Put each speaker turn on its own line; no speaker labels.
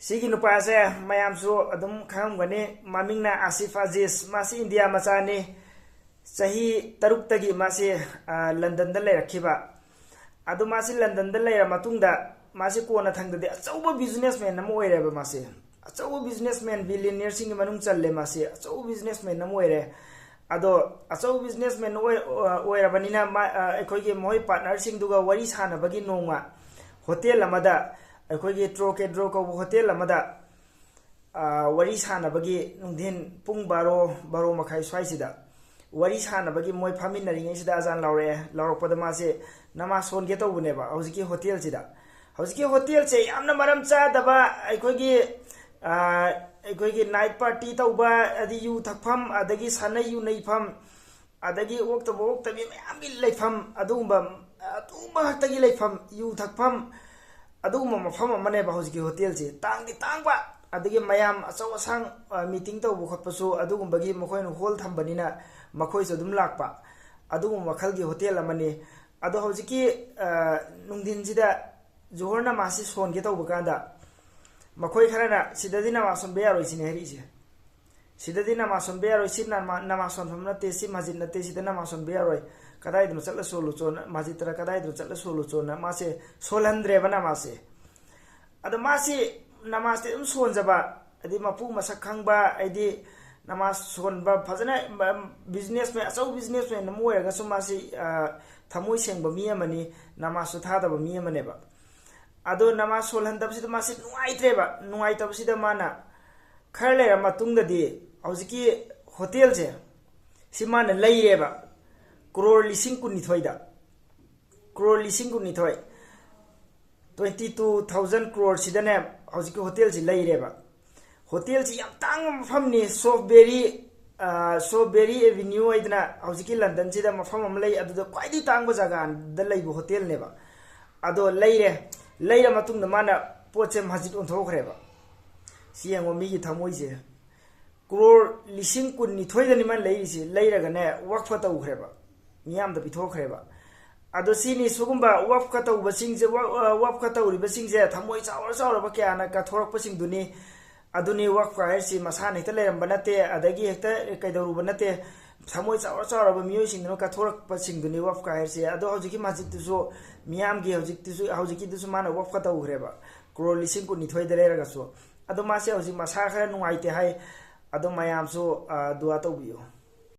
Sigi nupase mayam su adum kham gani mamingna ASIF AZIZ masi India machani sahi taruk tagi masi London da leirakhiba adu masi London da leira matungda masi kona thangdade achauba businessman nam oireba masi achauba businessman billionaire sing manung challe masi achauba businessman nam oire ado achauba businessman oirabanina ekhoigi moi partner sing duga wari sana bagi nongma hotel amada अखोगी ट्रोके ड्रो को hotel अमदा वरी सानबगी नुंदिन पुंग बारो मखाई स्वाइसिदा वरी सानबगी मोय फामिनरिङै सिदा अजान लाउरपदा मासे नमाज सोनगे तौबनेबा हौजिकी होटेल सिदा हौजिकी होटेल से यामना मरम चादबा अखोगी नाइट पार्टी तौबा अदि यू थकफम अदगी सानै यू नैफम अदगी ओक्तबी मयामगी लेफम अदुंबा हक्तगी लेफम यू थकफम अदुगुम मफम अमने बाहुजकी होटेल से तांगदी तांगबा अदगी मयाम अचौ असंग मीटिंग तौब खतपसु अदुगुमबगी मखोइन होल थंबनिना मखोइसु दुम लाकपा अदुगुम मखलगी होटेल अमने अदो हौजिकी नुंदिन सिदा जोहरना मासी सोनगे तौब कांदा मखोइ खरना सिददी नमासोन बेयारोइ सिने हरिसे सिददी नमासोन बेयारोइ सिना नमासोन फमना तेसी मस्जिद नते सिदा नमासोन बेयारोइ कदाई दम चल सोलु चोन मस्जिद तर कदाई दम चल सोलु चोन मासे सोलहंद्रे बना मासे अद मासे नमाज ते सोन जबा अदि मपु मसक खंगबा अदि नमाज सोनबा फजना बिजनेस में असौ बिजनेस में नमोयगा सु मासे थमोय सेंगबा मी अमनी नमाज सु थादबा मी अमनेबा अदो नमाज सोलहंदब सिदा मासे नुआइत्रेबा नुआइतब सिदा माना खरले मतुंगदि हौजिकी होटेल से सिमाना लैरेबा Crore LISING KUNITHOIDA Crore LISING KUNITHOI 22,000 crore sidane hojiki hotel si leireba hotel si yam tang mafamni Strawberry Avenue aidna hojiki London sida mafam am lei adu kwaidi tangba jaga da leibu hotel neba ado leira matung da mana poche MASJID Onthokhre ba siyango mi gi thamoi je Crore LISING KUNITHOI da ni man leiri si leiraga ne wakfa tawkhre ba मियाम द पिथोखरेबा अदो सिनी सुगुम्बा वफ खतौ बसिंग जे वफ खतौ रि बसिंग जे थमोय चावर क्याना का थोरक बसिंग दुनी अदुनी वफ का हेसी मसा नै त लेरम बनते अदगी हेक्ता कैदरु बनते थमोय चावर मियो सिंग न का थोरक बसिंग दुनी वफ का हेसी अदो हौजिकी मस्जिद तुसो मियाम गी हौजिकी तुसो माना Waqf खतौ खरेबा Crore LISING KUNITHOI the लेरगा सो अदो मासे हौजि मसा खरा नुआइते हाय अदो मयाम सो दुआ तौबियो